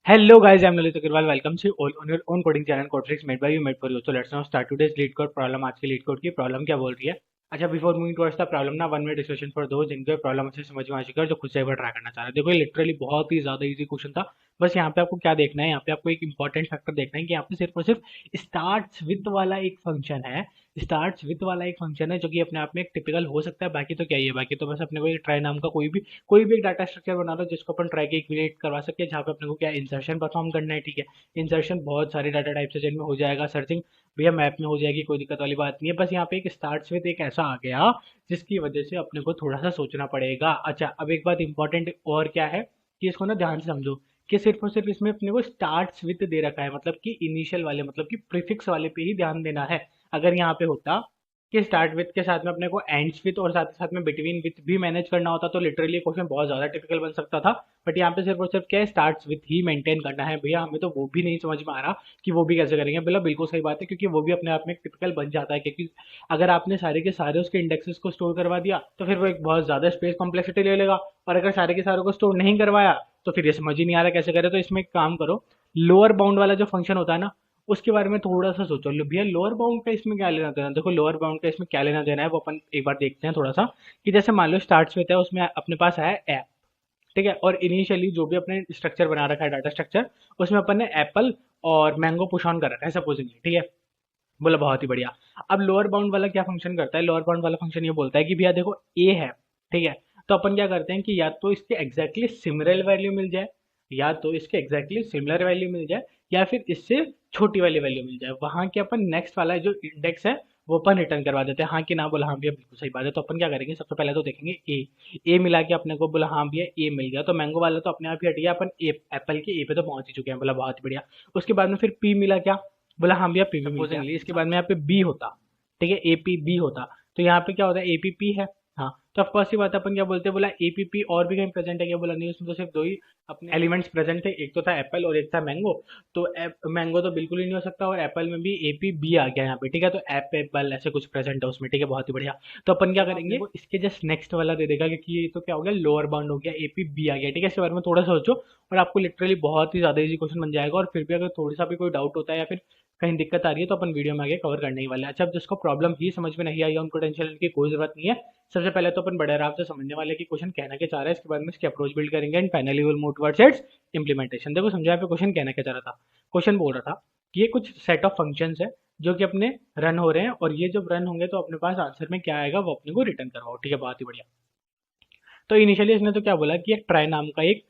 Hello guys, I'm Lalit Agarwal. Welcome to all on your own coding channel Codetrix made by you, made for you. So let's now start today's lead code problem. आज की lead code की problem क्या बोल रही है? अच्छा, before moving towards the problem ना, one minute discussion for दोस्त जिनको प्रॉब्लम अच्छे से समझ में आ चुका है, जो खुद से एक बार ट्राई करना चाह रहे हैं। देखो, ये लिटरली बहुत ही ज्यादा इजी क्वेश्चन था। बस यहाँ पे आपको क्या देखना है, यहाँ पे आपको एक इंपॉर्टेंट फैक्टर देखना है कि यहाँ पे सिर्फ और सिर्फ स्टार्ट्स विद वाला एक फंक्शन है। स्टार्ट्स विद वाला एक फंक्शन है जो कि अपने आप में एक टिपिकल हो सकता है। बाकी तो क्या ही है, बाकी तो बस अपने को एक ट्राई नाम का कोई भी एक डाटा स्ट्रक्चर बना दो जिसको अपन ट्राई के क्रिएट करवा सकते हैं, जहाँ पे अपने को क्या इंसर्शन परफॉर्म करना है। ठीक है, इंसर्शन बहुत सारे डाटा टाइप से जिनमें हो जाएगा, सर्चिंग भैया मैप में हो जाएगी, कोई दिक्कत वाली बात नहीं है। बस यहाँ पे एक स्टार्ट्स विद एक ऐसा आ गया जिसकी वजह से अपने को थोड़ा सा सोचना पड़ेगा। अच्छा, अब एक बात इंपॉर्टेंट और क्या है कि इसको ना ध्यान से समझो कि सिर्फ और सिर्फ इसमें अपने को स्टार्ट्स विद दे रखा है, मतलब कि इनिशियल वाले, मतलब कि प्रीफिक्स वाले पे ही ध्यान देना है। अगर यहाँ पे होता कि स्टार्ट विथ के साथ में अपने को एंड्स विथ और साथ ही साथ में बिटवीन विथ भी मैनेज करना होता तो लिटरली क्वेश्चन बहुत ज्यादा टिपिकल बन सकता था। बट यहाँ पे सिर्फ और सिर्फ क्या है, स्टार्ट्स विथ ही मेंटेन करना है। भैया हमें तो वो भी नहीं समझ में आ रहा कि वो भी कैसे करेंगे। बोला बिल्कुल सही बात है, क्योंकि वो भी अपने आप में एक टिपिकल बन जाता है। क्योंकि अगर आपने सारे के सारे उसके इंडेक्सेस को स्टोर करवा दिया तो फिर वो एक बहुत ज्यादा स्पेस कॉम्प्लेक्सिटी ले लेगा, और अगर सारे के सारे को स्टोर नहीं करवाया तो फिर ये समझ ही नहीं आ रहा कैसे करे। तो इसमें एक काम करो, लोअर बाउंड वाला जो फंक्शन होता है ना, उसके बारे में थोड़ा सा सोचो। लो भैया, लोअर बाउंड का इसमें क्या लेना देना। देखो, लोअर बाउंड का इसमें क्या लेना देना है वो अपन एक बार देखते हैं थोड़ा सा। कि जैसे मान लो स्टार्ट्स विद है, उसमें अपने पास है ऐप। ठीक है, और इनिशियली जो भी अपने स्ट्रक्चर बना रखा है, डाटा स्ट्रक्चर, उसमें अपन ने एप्पल और मैंगो पुश ऑन कर रखा है सपोजिंगली। ठीक है, बोला बहुत ही बढ़िया। अब लोअर बाउंड वाला क्या फंक्शन करता है, लोअर बाउंड वाला फंक्शन ये बोलता है कि भैया देखो ए है। ठीक है, तो अपन क्या करते हैं कि या तो इसके एग्जैक्टली सिमिलर वैल्यू मिल जाए, या तो इसके एग्जैक्टली सिमिलर वैल्यू मिल जाए, या फिर इससे छोटी वाली वैल्यू मिल जाए। वहां के अपन नेक्स्ट वाला जो इंडेक्स है वो अपन रिटर्न करवा देते हैं। हाँ कि ना, बोला हाँ भैया बिल्कुल सही बात है। तो अपन क्या करेंगे, सबसे पहले तो देखेंगे ए मिला के अपने को, बोला हाँ भैया ए मिल गया, तो मैंगो वाला तो अपने आप ही हट गया। अपन ए एप्पल के ए पे तो पहुंच ही चुके हैं, बोला बहुत ही बढ़िया। उसके बाद में फिर पी मिला क्या, बोला हाँ भैया पी भी मिल गया। इसके बाद में यहाँ पे बी होता, ठीक है, एपी बी होता, तो यहाँ पे क्या होता है, एपीपी है। हाँ, तो ऑफकोर्स ये बात अपन क्या बोलते हैं, बोला एपीपी और भी कहीं प्रेजेंट है क्या, बोला नहीं, उसमें तो सिर्फ दो ही अपने एलिमेंट्स प्रेजेंट थे, एक तो था एप्पल और एक था मैंगो। तो मैंगो तो बिल्कुल ही नहीं हो सकता, और एप्पल में भी एपी बी आ गया यहाँ पे। ठीक है, तो एप एप्पल ऐसे कुछ प्रेजेंट है उसमें। ठीक है, बहुत ही बढ़िया। तो अपन क्या करेंगे, वो इसके जस्ट नेक्स्ट वाला दे देगा, क्योंकि ये तो क्या हो गया, लोअर बाउंड हो गया, एपी बी आ गया। ठीक है, इसके बारे में थोड़ा सा सोचो और आपको लिटरली बहुत ही ज्यादा इजी क्वेश्चन बन जाएगा। और फिर भी अगर थोड़ा सा भी कोई डाउट होता है या फिर कहीं दिक्कत आ रही है तो अपन वीडियो में आगे कवर करने ही वाले हैं। अच्छा, अब जिसको प्रॉब्लम ही समझ में नहीं आई है उनको टेंशन लेने की कोई जरूरत नहीं है। सबसे पहले तो अपन बड़े आराम से समझने वाले कि क्वेश्चन कहना क्या चाह रहा है, इसके बाद में इसकी अप्रोच बिल्ड करेंगे and finally will move towards it's implementation. देखो समझा, यहाँ पे क्वेश्चन कहना क्या चाह रहा था। क्वेश्चन बोल रहा था कि ये कुछ सेट ऑफ फंक्शंस है जो कि अपने रन हो रहे हैं, और ये जब रन होंगे तो अपने पास आंसर में क्या आएगा वो अपने को रिटर्न करवाओ। ठीक है, बहुत ही बढ़िया। तो इनिशियली इसने तो क्या बोला कि एक ट्राई नाम का एक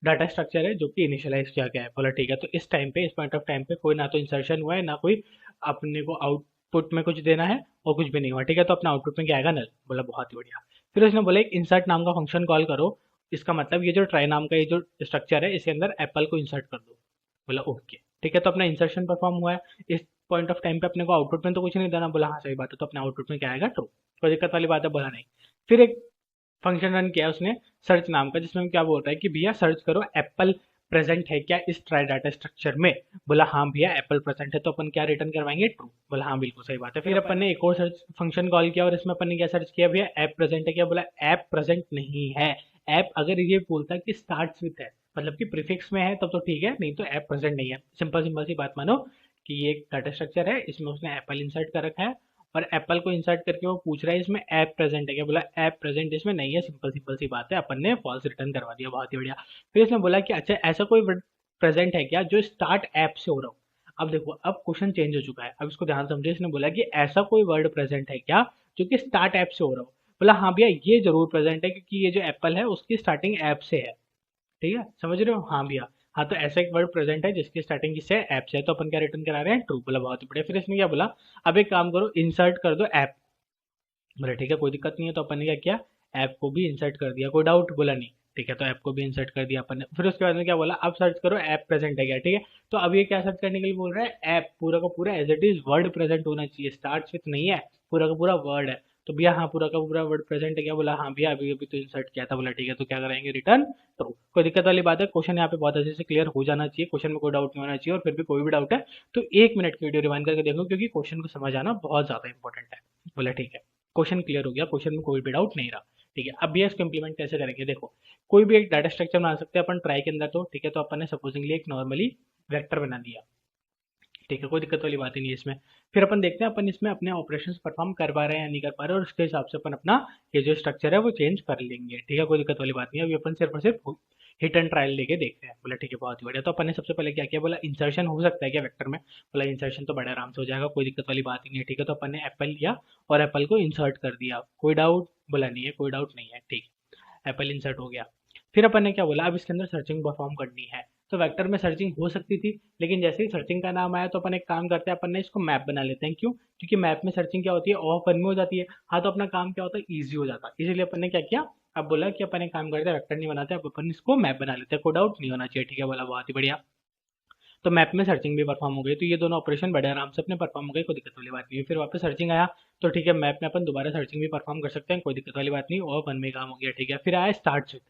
डाटा स्ट्रक्चर है जो कि इनिशियलाइज किया गया है। बोला ठीक है, तो इस टाइम पे, इस पॉइंट ऑफ टाइम पे कोई ना तो इंसर्शन हुआ है, ना कोई अपने को आउटपुट में कुछ देना है, और कुछ भी नहीं हुआ। ठीक है, तो अपना आउटपुट में क्या आएगा, नल। बोला बहुत ही बढ़िया। फिर उसने बोला एक इंसर्ट नाम का फंक्शन कॉल करो। इसका मतलब ये जो ट्राई नाम का ये जो स्ट्रक्चर है, इसके अंदर एप्पल को इंसर्ट कर दो। बोला ओके। ठीक है, तो अपना इंसर्शन परफॉर्म हुआ है। इस पॉइंट ऑफ टाइम पे अपने को आउटपुट में तो कुछ नहीं देना। बोला हाँ सही बात है, तो अपने आउटपुट में क्या आएगा, ट्रू। कोई दिक्कत वाली बात है, बोला नहीं। फिर एक फंक्शन रन किया उसने सर्च नाम का, जिसमें क्या बोल रहा है कि भैया सर्च करो एप्पल प्रेजेंट है क्या इस ट्राई डाटा स्ट्रक्चर में। बोला हाँ भैया एप्पल प्रेजेंट है, तो अपन क्या रिटर्न करवाएंगे, ट्रू। बोला हाँ बिल्कुल सही बात है। फिर अपन ने एक और सर्च फंक्शन कॉल किया और इसमें अपन ने क्या सर्च किया, भैया ऐप प्रेजेंट है क्या। बोला ऐप प्रेजेंट नहीं है। ऐप अगर ये बोलता है कि स्टार्ट्स विथ है, मतलब कि प्रीफिक्स में है, तब तो ठीक है, नहीं तो ऐप प्रेजेंट नहीं है। सिंपल सिंपल सी बात मानो कि ये एक डाटा स्ट्रक्चर है, इसमें उसने एप्पल इंसर्ट कर रखा है, और एप्पल को इंसर्ट करके वो पूछ रहा है इसमें ऐप प्रेजेंट है क्या। बोला ऐप प्रेजेंट इसमें नहीं है। सिंपल सिंपल सी बात है, अपन ने फॉल्स रिटर्न करवा दिया, बहुत ही बढ़िया। फिर इसने बोला कि अच्छा ऐसा कोई वर्ड प्रेजेंट है क्या जो स्टार्ट ऐप से हो रहा हो। अब देखो, अब क्वेश्चन चेंज हो चुका है, अब इसको ध्यान समझे। इसने बोला कि ऐसा कोई वर्ड प्रेजेंट है क्या जो कि स्टार्ट ऐप से हो रहा हो। बोला हाँ भैया ये जरूर प्रेजेंट है, क्योंकि ये जो एप्पल है उसकी स्टार्टिंग ऐप से है। ठीक है, समझ रहे हो, हाँ भैया। हाँ, तो ऐसा एक वर्ड प्रेजेंट है जिसकी स्टार्टिंग किससे, ऐप से है, तो अपन क्या रिटर्न करा रहे हैं, ट्रू। बोला बहुत ही बढ़िया। फिर इसने क्या बोला, अब एक काम करो, इंसर्ट कर दो ऐप। बोला ठीक है, कोई दिक्कत नहीं है। तो अपन ने क्या किया, ऐप को भी इंसर्ट कर दिया। कोई डाउट, बोला नहीं। ठीक है, तो ऐप को भी इंसर्ट कर दिया अपन ने। फिर उसके बाद में क्या बोला, अब सर्च करो ऐप प्रेजेंट है क्या। ठीक है, तो अब ये क्या सर्च करने के लिए बोल रहा है, ऐप पूरा का पूरा as it is word present होना चाहिए, स्टार्ट विथ नहीं है, पूरा का पूरा वर्ड है। तो भैया हाँ पूरा का पूरा वर्ड प्रेजेंट है क्या। बोला हाँ भैया अभी अभी तो इंसर्ट किया था। बोला ठीक है, तो क्या कराएंगे, रिटर्न ट्रू। कोई दिक्कत वाली बात है, क्वेश्चन यहाँ पे बहुत अच्छे से क्लियर हो जाना चाहिए, क्वेश्चन में कोई डाउट नहीं होना चाहिए। और फिर भी कोई भी डाउट है तो 1 मिनट की वीडियो रिवाइंड करके देखो, क्योंकि क्वेश्चन को समझ आना बहुत ज्यादा इंपॉर्टेंट है। बोला ठीक है, क्वेश्चन क्लियर हो गया, क्वेश्चन में कोई भी डाउट नहीं रहा। ठीक है। अब ये इसको इम्प्लीमेंट कैसे करेंगे, देखो कोई भी एक डाटा स्ट्रक्चर बना सकते हैं अपन ट्राई के अंदर, तो ठीक है। तो अपन ने सपोजिंगली एक नॉर्मली वेक्टर बना दिया, ठीक है, कोई दिक्कत वाली बात ही नहीं है इसमें। फिर अपन देखते हैं अपन इसमें अपने ऑपरेशंस परफॉर्म कर पा रहे हैं या नहीं कर पा रहे, और उसके हिसाब से अपन अपना ये जो स्ट्रक्चर है वो चेंज कर लेंगे, ठीक है, कोई दिक्कत वाली बात नहीं है। अभी अपन सिर्फ और सिर्फ हिट एंड ट्रायल लेके देख रहे हैं। बोला ठीक है, बहुत ही बढ़िया। तो अपन ने सबसे पहले क्या किया, बोला इंसर्शन हो सकता है क्या वेक्टर में, बोला इंसर्शन तो बड़े आराम से हो जाएगा, कोई दिक्कत वाली बात ही नहीं है, ठीक है। तो अपन ने एप्पल लिया और एप्पल को इंसर्ट कर दिया, कोई डाउट, बोला नहीं है, कोई डाउट नहीं है, ठीक, एप्पल इंसर्ट हो गया। फिर अपन ने क्या बोला, अब इसके अंदर सर्चिंग परफॉर्म करनी है। तो वेक्टर में सर्चिंग हो सकती थी, लेकिन जैसे ही सर्चिंग का नाम आया तो अपन एक काम करते हैं, अपन ने इसको मैप बना लेते हैं। क्यों? क्योंकि मैप में सर्चिंग क्या होती है, ऑफ वन में हो जाती है। हाँ, तो अपना काम क्या होता है, ईजी हो जाता है। इसीलिए अपन ने क्या किया, अब बोला कि अपन एक काम करते हैं, वेक्टर नहीं बनाते, अब अपन इसको मैप बना लेते हैं, कोई डाउट नहीं होना चाहिए, ठीक है। बोला बहुत ही बढ़िया। तो मैप में सर्चिंग भी परफॉर्म हो गई, तो ये दोनों ऑपरेशन बड़े आराम से अपने परफॉर्म हो गए, कोई दिक्कत वाली बात नहीं है। फिर वापस सर्चिंग आया, तो ठीक है, मैप में अपन दोबारा सर्चिंग भी परफॉर्म कर सकते हैं, कोई दिक्कत वाली बात नहीं, और वन में काम हो गया, ठीक है। फिर आया स्टार्ट विथ।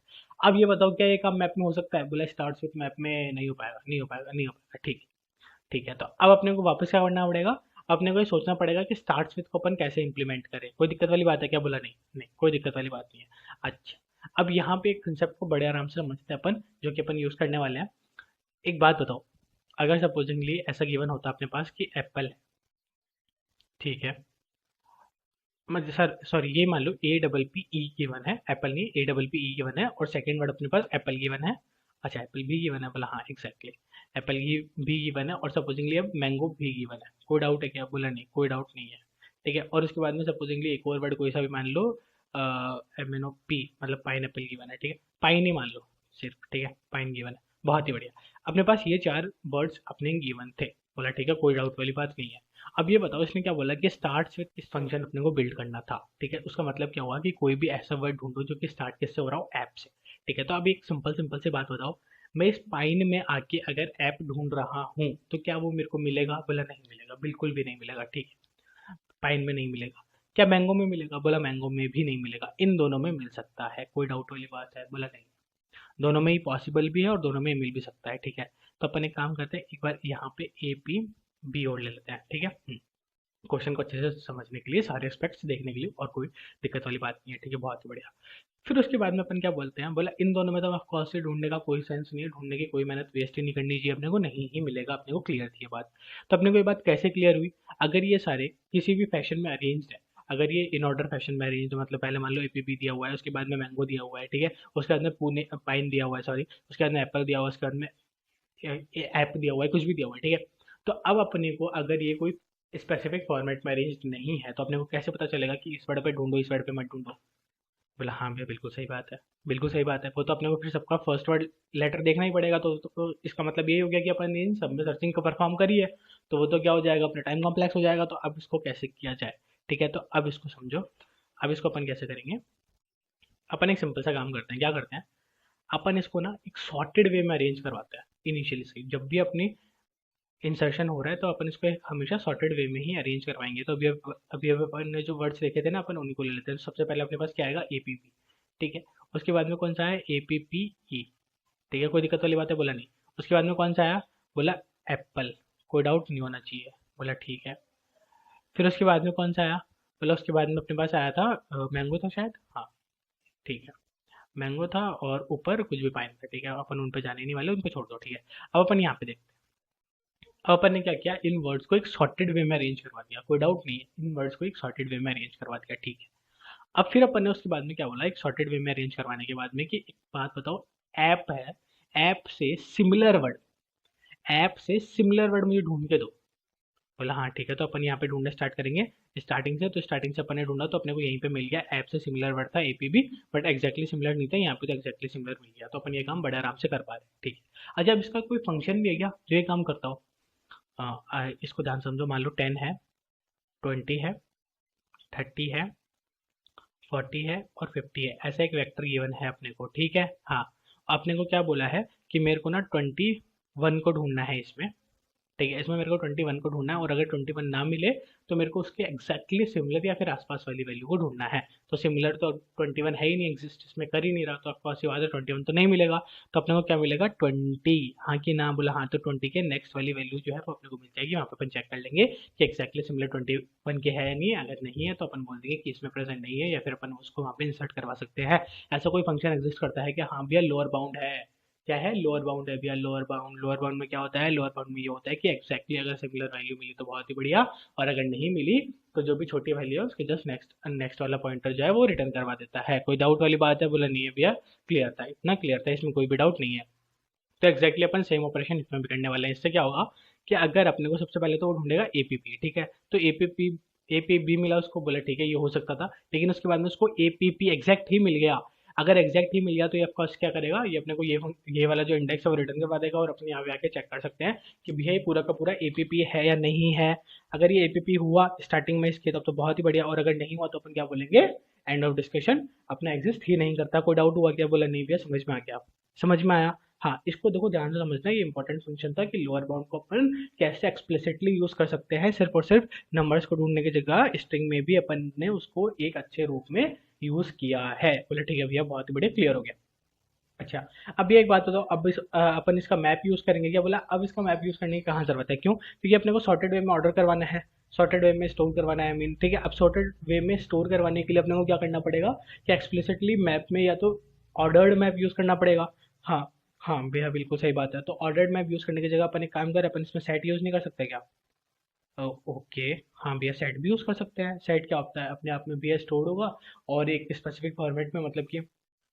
अब ये बताओ क्या ये काम मैप में हो सकता है, बोला स्टार्ट विथ मैप में नहीं हो पाएगा, नहीं हो पाएगा, नहीं हो पाएगा, ठीक है। ठीक है, तो अब अपने को वापस क्या करना पड़ेगा, अपने को ये सोचना पड़ेगा कि स्टार्ट विथ को अपन कैसे इंप्लीमेंट करें, कोई दिक्कत वाली बात है क्या, बोला नहीं, नहीं कोई दिक्कत वाली बात नहीं है। अच्छा, अब यहाँ पे एक कंसेप्ट को बड़े आराम से समझते हैं अपन, जो कि अपन यूज करने वाले हैं। एक बात बताओ, अगर सपोजिंगली ऐसा गिवन होता अपने पास कि एप्पल है, ठीक है, मतलब सर सॉरी, ये मान लो A double P E given है, एप्पल नहीं, A double P E given है, और सेकंड वर्ड अपने पास एप्पल गिवन है। अच्छा, एप्पल भी गिवन है, बोला हाँ एग्जैक्टली, एप्पल की भी गिवन है, और सपोजिंगली अब मैंगो भी गिवन है, कोई डाउट है क्या, बोला नहीं, कोई डाउट नहीं है, ठीक है। और उसके बाद में सपोजिंगली एक और वर्ड कोई सा भी मान लो, एम एन ओ पी, मतलब पाइन एप्पल गिवन है, ठीक है, पाइन ही मान लो सिर्फ, ठीक है, पाइन गिवन है, बहुत ही बढ़िया। अपने पास ये चार वर्ड्स अपने गिवन थे, बोला ठीक है, कोई डाउट वाली बात नहीं है। अब ये बताओ इसने क्या बोला कि स्टार्ट विद इस फंक्शन अपने को बिल्ड करना था, ठीक है। उसका मतलब क्या हुआ कि कोई भी ऐसा वर्ड ढूंढो जो कि स्टार्ट किससे हो रहा हो, ऐप से, ठीक है। तो अब एक सिंपल सिंपल सी बात बताओ, मैं इस पाइन में आके अगर ऐप ढूंढ रहा हूँ तो क्या वो मेरे को मिलेगा, बोला नहीं मिलेगा, बिल्कुल भी नहीं मिलेगा, ठीक है, पाइन में नहीं मिलेगा। क्या मैंगो में मिलेगा, बोला मैंगो में भी नहीं मिलेगा, इन दोनों में मिल सकता है, कोई डाउट वाली बात है, बोला नहीं, दोनों में ही पॉसिबल भी है और दोनों में मिल भी सकता है, ठीक है। तो अपन एक काम करते हैं, एक बार यहाँ पे ए पी बी और ले लेते हैं, ठीक है, क्वेश्चन को अच्छे से समझने के लिए, सारे एस्पेक्ट्स देखने के लिए, और कोई दिक्कत वाली बात नहीं है, ठीक है, बहुत ही बढ़िया। फिर उसके बाद में अपन क्या बोलते हैं, बोला इन दोनों में तो ऑफकोर्स ढूंढने का कोई सेंस नहीं है, ढूंढने की कोई मेहनत वेस्ट ही नहीं करनी चाहिए अपने को, नहीं ही मिलेगा अपने को, क्लियर थी ये बात। तो अपने को ये बात कैसे क्लियर हुई, अगर ये सारे किसी भी फैशन में अरेंज्ड है, अगर ये इन ऑर्डर फैशन में अरेंज, मतलब पहले मान लो एपीबी दिया हुआ है, उसके बाद में मैंगो दिया हुआ है, ठीक है, उसके बाद में पुणे पाइन दिया हुआ है, सॉरी, उसके बाद में एप्पल दिया हुआ है, उसके बाद में ऐप दिया हुआ है, कुछ भी दिया हुआ है, ठीक है। तो अब अपने को अगर ये कोई स्पेसिफिक फॉर्मेट में अरेंज नहीं है, तो अपने को कैसे पता चलेगा कि इस वर्ड पे ढूंढो, इस वर्ड पे मत ढूंढो, बोला हाँ भैया बिल्कुल सही बात है, बिल्कुल सही बात है। वो तो अपने को फिर सबका फर्स्ट वर्ड लेटर देखना ही पड़ेगा, तो इसका मतलब यही हो गया कि अपन ने इन सब में सर्चिंग को परफॉर्म करी है, तो वो तो क्या हो जाएगा, अपना टाइम कॉम्प्लेक्स हो जाएगा। तो अब इसको कैसे किया जाए, ठीक है, तो अब इसको समझो। अब इसको अपन कैसे करेंगे, अपन एक सिंपल सा काम करते हैं, क्या करते हैं, अपन इसको ना एक सॉर्टेड वे में अरेंज करवाते हैं इनिशियली से, जब भी अपनी इंसर्शन हो रहा है तो अपन इसको एक हमेशा सॉर्टेड वे में ही अरेंज करवाएंगे। तो अभी अपन ने जो वर्ड्स देखे थे ना, अपन उन्हीं को ले लेते हैं। तो सबसे पहले अपने पास क्या आएगा, एपीपी, ठीक है। उसके बाद में कौन सा है, एपीपी ई, ठीक है, कोई दिक्कत वाली बात है, बोला नहीं। उसके बाद में कौन सा आया, बोला एप्पल, कोई डाउट नहीं होना चाहिए, बोला ठीक है। फिर उसके बाद में कौन सा आया, बोला उसके बाद में अपने पास आया था मैंगो था शायद, हाँ ठीक है, मैंगो था, और ऊपर कुछ भी पाइन था, ठीक है, अपन उन पे जाने नहीं वाले, उनको छोड़ दो, ठीक है। अब अपन यहाँ पे देखते हैं, अब अपन ने क्या किया, इन वर्ड्स को एक सॉर्टेड वे में अरेंज करवा दिया, कोई डाउट नहीं है, इन वर्ड्स को एक सॉर्टेड वे में अरेंज करवा दिया, ठीक है। अब फिर अपन ने उसके बाद में क्या बोला, एक सॉर्टेड वे में अरेंज करवाने के बाद में, कि एक बात बताओ, ऐप है, ऐप से सिमिलर वर्ड, ऐप से सिमिलर वर्ड मुझे ढूंढ के दो, बोला हाँ ठीक है। तो अपन यहाँ पे ढूंढना स्टार्ट करेंगे स्टार्टिंग से, तो स्टार्टिंग से अपन ने ढूंढा, तो अपने को यहीं पे मिल गया, ऐप से सिमिलर वर्ड था एपीबी, बट एक्जैक्टली सिमिलर नहीं था, यहाँ पे तो एक्जैक्टली सिमिलर मिल गया, तो अपन ये काम बड़े आराम से कर पा रहे हैं, ठीक है। अच्छा, अब इसका कोई फंक्शन भी है क्या जो ये काम करता हो, इसको ध्यान समझो, मान लो 10 है, 20 है, 30 है, 40 है और 50 है, ऐसा एक वेक्टर गिवन है अपने को, ठीक है। हाँ, अपने को क्या बोला है कि मेरे को ना 21 को ढूंढना है इसमें, ठीक है, इसमें मेरे को 21 को ढूंढना है और अगर 21 ना मिले तो मेरे को उसके एग्जैक्टली सिमिलर या फिर आसपास वाली वैल्यू को ढूंढना है। तो सिमिलर तो 21 है ही नहीं, एग्जिस्ट इसमें कर ही नहीं रहा, तो ऑफकोर्स ये बात है 21 तो नहीं मिलेगा। तो अपने को क्या मिलेगा 20, हाँ कि ना बोला हाँ, तो 20 के नेक्स्ट वाली वैल्यू जो है वो अपने को मिल जाएगी। वहाँ पे अपन चेक कर लेंगे कि एग्जैक्टली सिमिलर 21 के है या नहीं है। अगर नहीं है तो अपन बोल देंगे कि इसमें प्रेजेंट नहीं है, या फिर अपन उसको वहाँ पे इंसर्ट करवा सकते हैं। ऐसा कोई फंक्शन एग्जिस्ट करता है कि हाँ भैया लोअर बाउंड है, क्या है लोअर बाउंड है भैया, लोअर बाउंड। लोअर बाउंड में क्या होता है, लोअर बाउंड में ये होता है कि एग्जैक्टली अगर सिमिलर वैल्यू मिली तो बहुत ही बढ़िया, और अगर नहीं मिली तो जो भी छोटी वैल्यू है उसके जस्ट नेक्स्ट नेक्स्ट वाला पॉइंटर जो है वो रिटर्न करवा देता है। कोई डाउट वाली बात है, बोला नहीं है भैया, क्लियर था, इतना क्लियर था, इसमें कोई भी डाउट नहीं है। तो एग्जैक्टली अपन सेम ऑपरेशन इसमें भी करने वाले हैं। इससे क्या होगा कि अगर अपने को सबसे पहले तो वो ढूंढेगा एपीपी, ठीक है, तो एपीपी एपीबी मिला उसको, बोला ठीक है ये हो सकता था, लेकिन उसके बाद में उसको एपीपी एग्जैक्ट ही मिल गया। अगर एग्जैक्ट ही मिल गया तो ये ऑफकोर्स क्या करेगा, ये अपने को ये वाला जो इंडेक्स है वो रिटर्न करवा देगा, और अपने यहाँ पे आके चेक कर सकते हैं कि भैया ये पूरा का पूरा एपीपी है या नहीं है। अगर ये एपीपी हुआ स्टार्टिंग में इसके तब तो बहुत ही बढ़िया, और अगर नहीं हुआ तो अपन क्या बोलेंगे, एंड ऑफ डिस्कशन, अपना एग्जिस्ट ही नहीं करता। कोई डाउट हुआ क्या, बोला नहीं भैया समझ में आ गया, समझ में आया। हाँ, इसको देखो ध्यान से समझना, ये इंपॉर्टेंट फंक्शन था कि लोअर बाउंड को अपन कैसे एक्सप्लिसिटली यूज कर सकते हैं। सिर्फ और सिर्फ नंबर्स को ढूंढने की जगह स्ट्रिंग में भी अपन ने उसको एक अच्छे रूप में यूज किया है। बोले ठीक है भैया, बहुत ही बढ़िया, क्लियर हो गया। अच्छा, अब ये एक बात बताओ, अब अपन इसका मैप यूज करेंगे क्या, बोला अब इसका मैप यूज करने की कहाँ जरूरत है, क्यों, क्योंकि अपने को सॉर्टेड वे में ऑर्डर करवाना है, सॉर्टेड वे में स्टोर करवाना है, मीन ठीक है। अब सॉर्टेड वे में स्टोर करवाने के लिए अपने को क्या करना पड़ेगा कि एक्सप्लिसिटली मैप में या तो ऑर्डर्ड मैप यूज करना पड़ेगा। हाँ, हाँ भैया बिल्कुल सही बात है। तो ऑर्डर्ड मैप यूज करने की जगह अपन एक काम करें, अपन इसमें सेट यूज नहीं कर सकते क्या। ओके, हाँ भैया सेट भी यूज कर सकते हैं। सेट क्या होता है, अपने आप में भैया स्टोर्ड होगा और एक स्पेसिफिक फॉर्मेट में, मतलब कि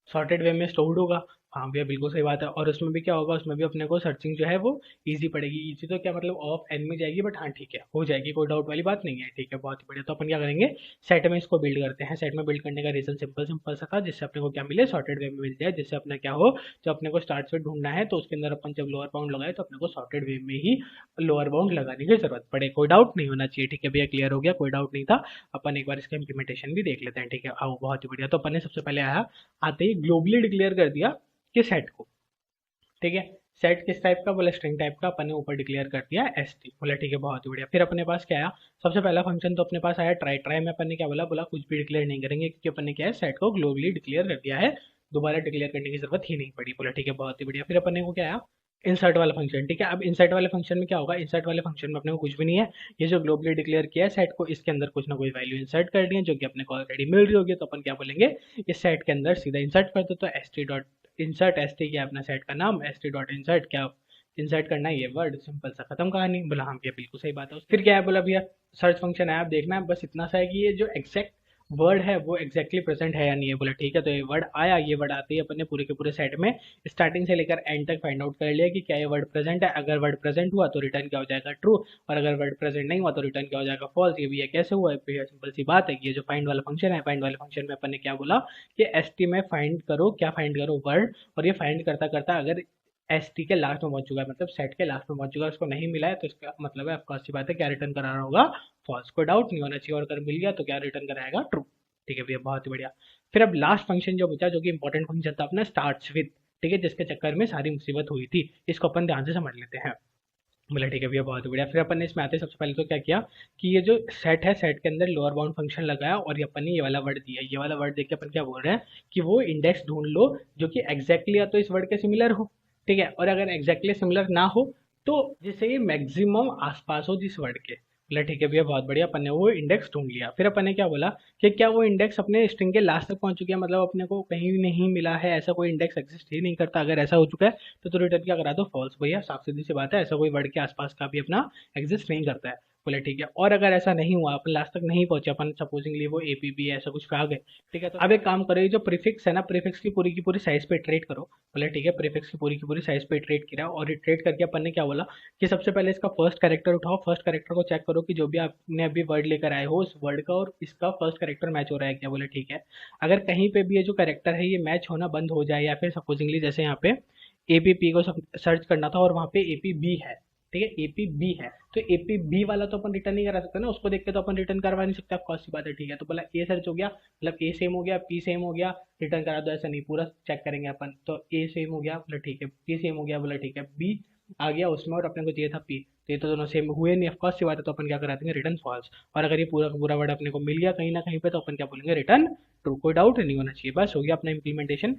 सॉर्टेड वे में स्टोर्ड होगा। हाँ भैया बिल्कुल सही बात है। और उसमें भी क्या होगा, उसमें भी अपने को सर्चिंग जो है वो इजी पड़ेगी। इजी तो क्या मतलब ऑफ एन में जाएगी, बट हाँ ठीक है हो जाएगी, कोई डाउट वाली बात नहीं है। ठीक है, बहुत ही बढ़िया। तो अपन क्या करेंगे, सेट में इसको बिल्ड करते हैं। सेट में बिल्ड करने का रीजन सिंपल सिंपल सा था, जिससे अपने को क्या मिले, सॉर्टेड वे में मिल जाए, जिससे अपना क्या हो, जब अपने को स्टार्ट से ढूंढना है तो उसके अंदर अपन जब लोअर बाउंड लगाए तो अपने को सॉर्टेड वे में ही लोअर बाउंड लगाने की जरूरत पड़े। कोई डाउट नहीं होना चाहिए। ठीक है भैया, क्लियर हो गया, कोई डाउट नहीं था। अपन एक बार इसका इम्प्लीमेंटेशन भी देख लेते हैं। ठीक है, आओ, बहुत ही बढ़िया। तो अपन ने सबसे पहले आया, आते ही ग्लोबली डिक्लेयर कर दिया कि सेट को, ठीक है। सेट किस टाइप का, बोला स्ट्रिंग टाइप का, अपन ने ऊपर डिक्लेयर कर दिया st, बोला ठीक है बहुत ही बढ़िया। फिर अपने पास क्या आया, सबसे पहला फंक्शन तो अपने पास आया ट्राई। ट्राई में अपन ने क्या बोला, बोला कुछ भी डिक्लेयर नहीं करेंगे, क्योंकि अपन ने क्या है, सेट को ग्लोबली डिक्लेयर कर दिया है, दोबारा डिक्लेयर करने की जरूरत ही नहीं पड़ी। बोला ठीक है बहुत ही बढ़िया। फिर अपन ने को क्या आया, इंसर्ट वाला फंक्शन, ठीक है। अब इंसर्ट वाले फंक्शन में क्या होगा, इंसर्ट वाले फंक्शन में अपने को कुछ भी नहीं है, ये जो ग्लोबली डिक्लेयर किया है सेट को, इसके अंदर कुछ ना कोई वैल्यू इंसर्ट कर दी है जो कि अपने को ऑलरेडी मिल रही होगी। तो अपन क्या बोलेंगे, इस सेट के अंदर सीधा इंसर्ट कर दो, तो st डॉट इंसर्ट, st क्या है अपना सेट का नाम, st डॉट इंसर्ट क्या इंसर्ट करना है ये वर्ड, सिंपल सा, खत्म कहानी। बोला हाँ भैया बिल्कुल सही बात है। फिर क्या है, बोला भैया सर्च फंक्शन है, आप देखना है बस इतना सा है कि ये जो एग्जैक्ट वर्ड है वो एग्जैक्टली प्रेजेंट है या नहीं है। बोला ठीक है, तो ये वर्ड आया, ये वर्ड आते ही अपन ने पूरे के पूरे सेट में स्टार्टिंग से लेकर एंड तक फाइंड आउट कर लिया कि क्या ये वर्ड प्रेजेंट है। अगर वर्ड प्रेजेंट हुआ तो रिटर्न क्या हो जाएगा, ट्रू, और अगर वर्ड प्रेजेंट नहीं हुआ तो रिटर्न क्या हो जाएगा, फॉल्स। ये भी है कैसे हुआ है भैया, सिंपल सी बात है कि ये जो फाइंड वाला फंक्शन है, फाइंड वाले फंक्शन में अपन ने क्या बोला कि st में फाइंड करो, क्या फाइंड करो, वर्ड, और ये फाइंड करता करता अगर एस टी के लास्ट में पहुंच चुका है, मतलब सेट के लास्ट में पहुंच चुका है, उसको नहीं मिला है, तो इसका मतलब है ऑफकोर्स सी बात है क्या रिटर्न करा रहा होगा, फॉल्स। कोई डाउट नहीं होना चाहिए, और अगर मिल गया तो क्या रिटर्न कराएगा, ट्रू। ठीक है भैया बहुत ही बढ़िया। फिर अब लास्ट फंक्शन जो बचा, जो कि इंपॉर्टेंट फंक्शन था अपना, स्टार्ट्स विद, ठीक है, जिसके चक्कर में सारी मुसीबत हुई थी, इसको अपन ध्यान से समझ लेते हैं। बोला ठीक है भैया बहुत ही बढ़िया। फिर अपन ने इसमें आते सबसे पहले तो क्या किया कि ये जो सेट है, सेट के अंदर लोअर बाउंड फंक्शन लगाया, और ये अपन ने ये वाला वर्ड दिया। ये वाला वर्ड देख के अपन क्या बोल रहे हैं कि वो इंडेक्स ढूंढ लो जो कि एग्जैक्टली या तो इस वर्ड के सिमिलर हो, ठीक है, और अगर एग्जैक्टली सिमिलर ना हो तो जिससे ये मैक्सिमम आसपास हो जिस वर्ड के। बोला ठीक है भैया बहुत बढ़िया, अपन ने वो इंडेक्स ढूंढ लिया। फिर अपन ने क्या बोला कि क्या वो इंडेक्स अपने स्ट्रिंग के लास्ट तक पहुंच चुकी है, मतलब अपने को कहीं नहीं मिला है, ऐसा कोई इंडेक्स एग्जिस्ट ही नहीं करता। अगर ऐसा हो चुका है तो रिटर्न क्या करा दो, फॉल्स। भैया साफ सीधी सी बात है, ऐसा कोई वर्ड के आसपास का भी अपना एग्जिस्ट नहीं करता है। बोले ठीक है, और अगर ऐसा नहीं हुआ, अपन लास्ट तक नहीं पहुंचे, अपन सपोजिंगली वो एपीबी ऐसा कुछ पे आ गए, ठीक है, तो अब एक काम करो, ये जो प्रीफिक्स है ना, प्रीफिक्स की पूरी साइज पे इटरेट करो। बोले ठीक है, प्रीफिक्स की पूरी साइज पे इटरेट किया, और इटरेट करके अपन ने क्या बोला कि सबसे पहले इसका फर्स्ट कैरेक्टर उठाओ, फर्स्ट कैरेक्टर को चेक करो कि जो भी आपने अभी वर्ड लेकर आए हो उस वर्ड का और इसका फर्स्ट कैरेक्टर मैच हो रहा है क्या। बोले ठीक है, अगर कहीं पे भी ये जो कैरेक्टर है ये मैच होना बंद हो जाए, या फिर सपोजिंगली जैसे यहाँ पे एपीपी को सर्च करना था और वहाँ पे एपीबी है, ठीक है, एपीबी है, तो एपीबी वाला तो अपन रिटर्न नहीं करा सकते ना, उसको देख के तो अपन रिटर्न करवा नहीं सकते, कौन सी बात है। ठीक है, तो बोला ए सर्च हो गया, मतलब ए सेम हो गया, पी सेम हो गया, रिटर्न करा दो, ऐसा नहीं, पूरा चेक करेंगे अपन। तो ए सेम हो गया, बोला ठीक है, पी सेम हो गया, बोला ठीक है, बी आ गया उसमें और अपने को चाहिए था पी, तो ये तो दोनों सेम हुए नहीं, ऑफकोर्स सी बात है, तो अपन क्या करा देंगे रिटर्न फॉल्स। और अगर ये पूरा का पूरा वर्ड अपने को मिल गया कहीं ना कहीं पे, तो अपन क्या बोलेंगे रिटर्न ट्रू। कोई डाउट नहीं होना चाहिए, बस हो गया अपना इम्प्लीमेंटेशन।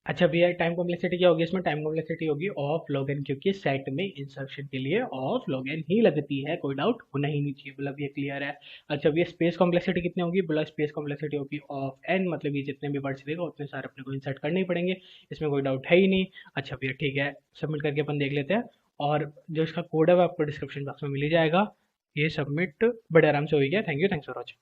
अच्छा भैया टाइम कॉम्प्लेक्सिटी क्या होगी इसमें? टाइम कॉम्प्लेक्सिटी होगी ऑफ लॉग एन, क्योंकि सेट में इंसर्शन के लिए ऑफ लॉग एन ही लगती है, कोई डाउट होना ही नहीं चाहिए, मतलब ये क्लियर है। अच्छा भैया स्पेस कॉम्प्लेक्सिटी कितनी होगी? बोला स्पेस कॉम्प्लेक्सिटी होगी ऑफ एन, मतलब ये जितने भी वर्ड्स देगा उतने सारे अपने को इंसर्ट करने ही पड़ेंगे, इसमें कोई डाउट है ही नहीं। अच्छा भैया ठीक है, सबमिट करके अपन देख लेते हैं। और जो इसका कोड है वो आपको डिस्क्रिप्शन बॉक्स में मिल ही जाएगा। ये सबमिट बड़े आराम से हो गया। Thank you, thanks for watching.